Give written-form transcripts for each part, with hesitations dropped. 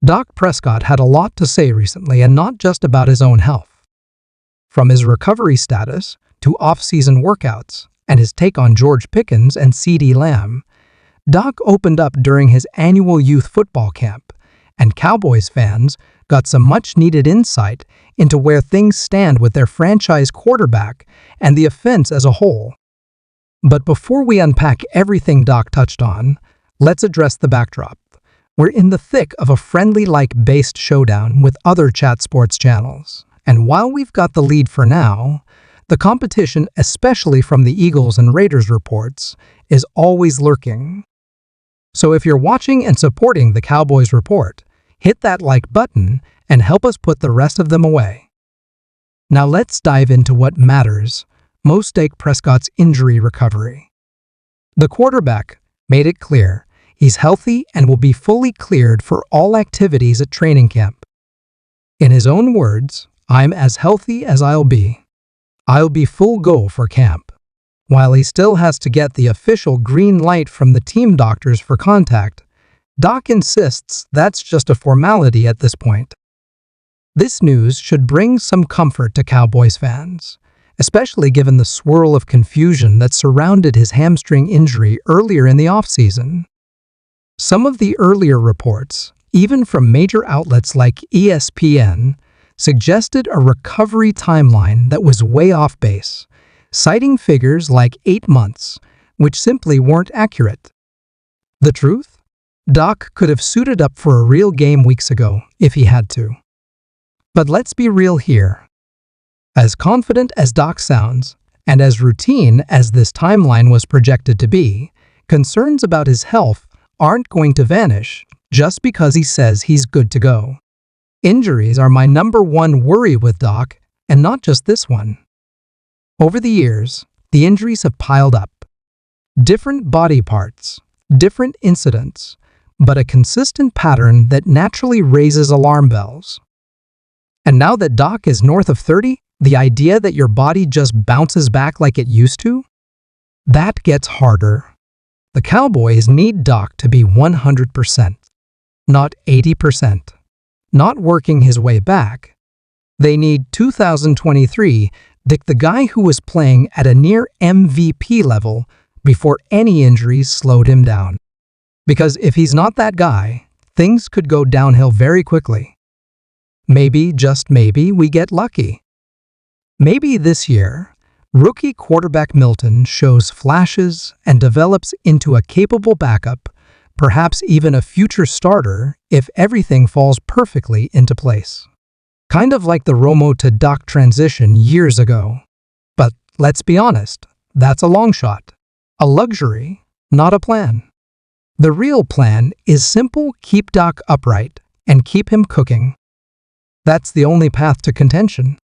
Dak Prescott had a lot to say recently, and not just about his own health. From his recovery status to off-season workouts and his take on George Pickens and CeeDee Lamb, Dak opened up during his annual youth football camp, and Cowboys fans got some much-needed insight into where things stand with their franchise quarterback and the offense as a whole. But before we unpack everything Dak touched on, let's address the backdrop. We're in the thick of a friendly-like-based showdown with other chat sports channels, and while we've got the lead for now, the competition, especially from the Eagles and Raiders reports, is always lurking. So if you're watching and supporting the Cowboys report, hit that like button and help us put the rest of them away. Now let's dive into what matters most: Dak Prescott's injury recovery. The quarterback made it clear he's healthy and will be fully cleared for all activities at training camp. In his own words, "I'm as healthy as I'll be. I'll be full go for camp." While he still has to get the official green light from the team doctors for contact, Dak insists that's just a formality at this point. This news should bring some comfort to Cowboys fans, especially given the swirl of confusion that surrounded his hamstring injury earlier in the offseason. Some of the earlier reports, even from major outlets like ESPN, suggested a recovery timeline that was way off base, citing figures like 8 months, which simply weren't accurate. The truth? Dak could have suited up for a real game weeks ago if he had to. But let's be real here. As confident as Dak sounds, and as routine as this timeline was projected to be, concerns about his health aren't going to vanish just because he says he's good to go. Injuries are my number one worry with Dak, and not just this one. Over the years, the injuries have piled up. Different body parts, different incidents, but a consistent pattern that naturally raises alarm bells. And now that Dak is north of 30, the idea that your body just bounces back like it used to? That gets harder. The Cowboys need Dak to be 100%, not 80%, not working his way back. They need 2023 Dak, the guy who was playing at a near MVP level before any injuries slowed him down. Because if he's not that guy, things could go downhill very quickly. Maybe, just maybe, we get lucky. Maybe this year, rookie quarterback Milton shows flashes and develops into a capable backup, perhaps even a future starter if everything falls perfectly into place. Kind of like the Romo to Dak transition years ago. But let's be honest, that's a long shot. A luxury, not a plan. The real plan is simple: keep Dak upright and keep him cooking. That's the only path to contention.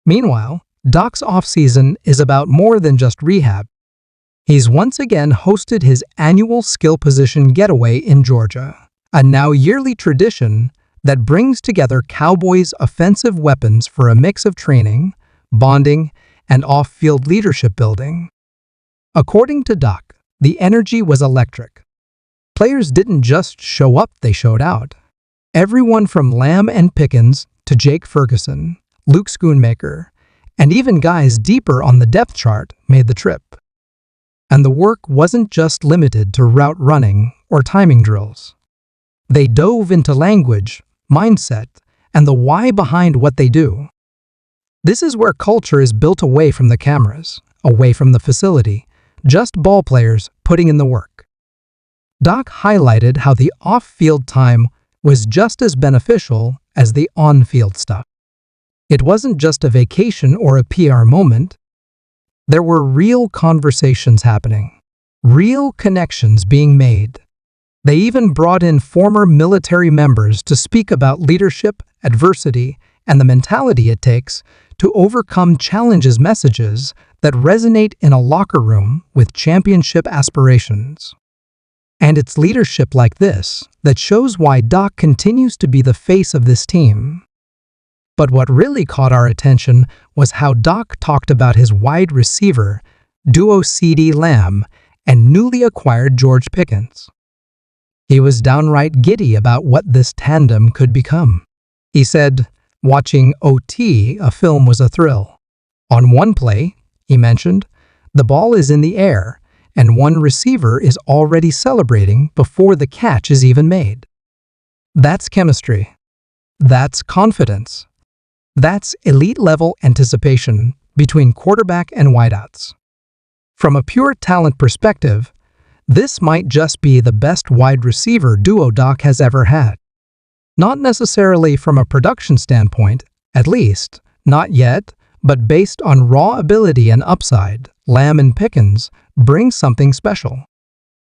Meanwhile, Dak's offseason is about more than just rehab. He's once again hosted his annual skill position getaway in Georgia, a now yearly tradition that brings together Cowboys' offensive weapons for a mix of training, bonding, and off-field leadership building. According to Dak, the energy was electric. Players didn't just show up, they showed out. Everyone from Lamb and Pickens to Jake Ferguson, Luke Schoonmaker, and even guys deeper on the depth chart made the trip. And the work wasn't just limited to route running or timing drills. They dove into language, mindset, and the why behind what they do. This is where culture is built away from the cameras, away from the facility, just ball players putting in the work. Dak highlighted how the off-field time was just as beneficial as the on-field stuff. It wasn't just a vacation or a PR moment. There were real conversations happening, real connections being made. They even brought in former military members to speak about leadership, adversity, and the mentality it takes to overcome challenges, messages that resonate in a locker room with championship aspirations. And it's leadership like this that shows why Dak continues to be the face of this team. But what really caught our attention was how Dak talked about his wide receiver duo CeeDee Lamb and newly acquired George Pickens. He was downright giddy about what this tandem could become. He said, watching OT, a film, was a thrill. On one play, he mentioned, the ball is in the air, and one receiver is already celebrating before the catch is even made. That's chemistry. That's confidence. That's elite-level anticipation between quarterback and wideouts. From a pure talent perspective, this might just be the best wide receiver duo Doc has ever had. Not necessarily from a production standpoint, at least, not yet, but based on raw ability and upside, Lamb and Pickens bring something special.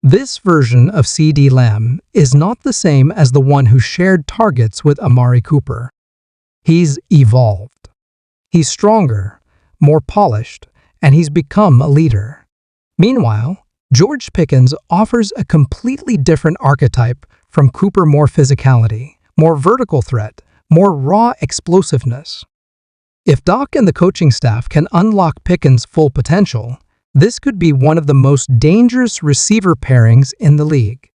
This version of CeeDee Lamb is not the same as the one who shared targets with Amari Cooper. He's evolved. He's stronger, more polished, and he's become a leader. Meanwhile, George Pickens offers a completely different archetype from Cooper: more physicality, more vertical threat, more raw explosiveness. If Doc and the coaching staff can unlock Pickens' full potential, this could be one of the most dangerous receiver pairings in the league.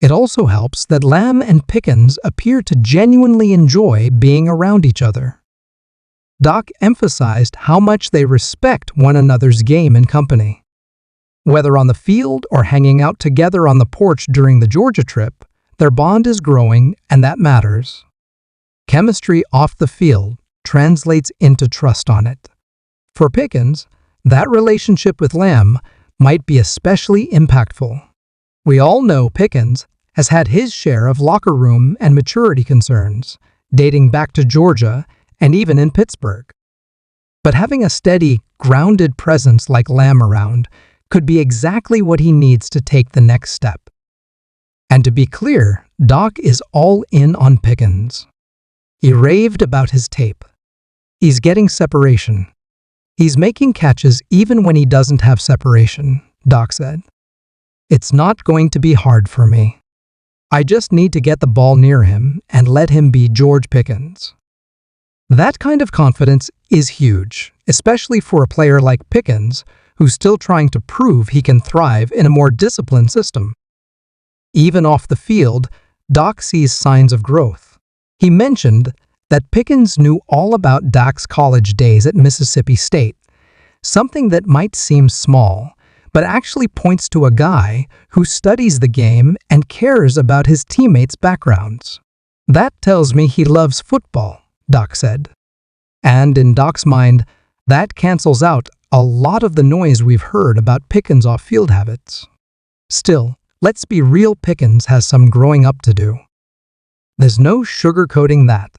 It also helps that Lamb and Pickens appear to genuinely enjoy being around each other. Doc emphasized how much they respect one another's game and company. Whether on the field or hanging out together on the porch during the Georgia trip, their bond is growing, and that matters. Chemistry off the field translates into trust on it. For Pickens, that relationship with Lamb might be especially impactful. We all know Pickens has had his share of locker room and maturity concerns, dating back to Georgia and even in Pittsburgh. But having a steady, grounded presence like Lamb around could be exactly what he needs to take the next step. And to be clear, Doc is all in on Pickens. He raved about his tape. He's getting separation. He's making catches even when he doesn't have separation, Doc said. It's not going to be hard for me. I just need to get the ball near him and let him be George Pickens. That kind of confidence is huge, especially for a player like Pickens, who's still trying to prove he can thrive in a more disciplined system. Even off the field, Doc sees signs of growth. He mentioned that Pickens knew all about Dak's college days at Mississippi State, something that might seem small, but actually points to a guy who studies the game and cares about his teammates' backgrounds. That tells me he loves football, Doc said. And in Doc's mind, that cancels out a lot of the noise we've heard about Pickens' off-field habits. Still, let's be real, Pickens has some growing up to do. There's no sugarcoating that.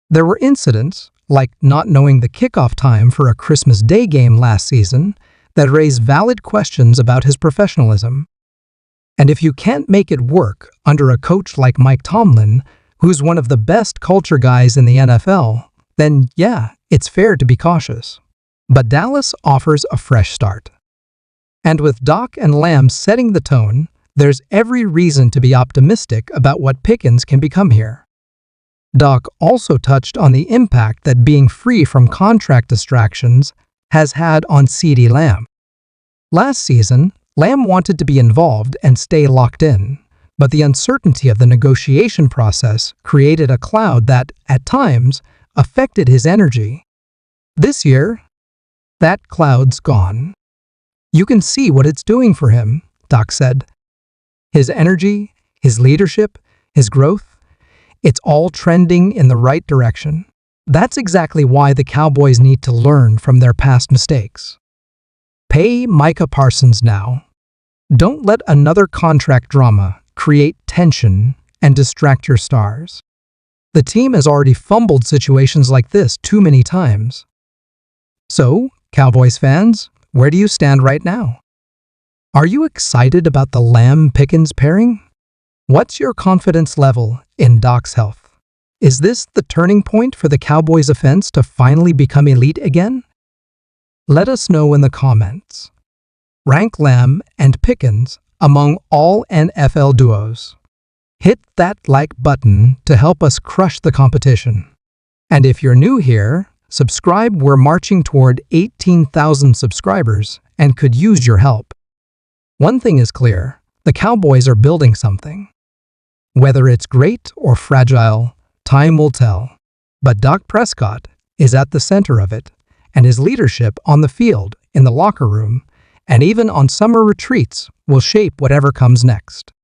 There were incidents, like not knowing the kickoff time for a Christmas Day game last season, that raise valid questions about his professionalism. And if you can't make it work under a coach like Mike Tomlin, who's one of the best culture guys in the NFL, then yeah, it's fair to be cautious. But Dallas offers a fresh start. And with Doc and Lamb setting the tone, there's every reason to be optimistic about what Pickens can become here. Doc also touched on the impact that being free from contract distractions has had on CeeDee Lamb. Last season, Lamb wanted to be involved and stay locked in, but the uncertainty of the negotiation process created a cloud that, at times, affected his energy. This year, that cloud's gone. You can see what it's doing for him, Doc said. His energy, his leadership, his growth, it's all trending in the right direction. That's exactly why the Cowboys need to learn from their past mistakes. Pay Micah Parsons now. Don't let another contract drama create tension and distract your stars. The team has already fumbled situations like this too many times. So, Cowboys fans, where do you stand right now? Are you excited about the Lamb-Pickens pairing? What's your confidence level in Doc's health? Is this the turning point for the Cowboys' offense to finally become elite again? Let us know in the comments. Rank Lamb and Pickens among all NFL duos. Hit that like button to help us crush the competition. And if you're new here, subscribe. We're marching toward 18,000 subscribers and could use your help. One thing is clear. The Cowboys are building something. Whether it's great or fragile, time will tell. But Dak Prescott is at the center of it, and his leadership on the field, in the locker room, and even on summer retreats will shape whatever comes next.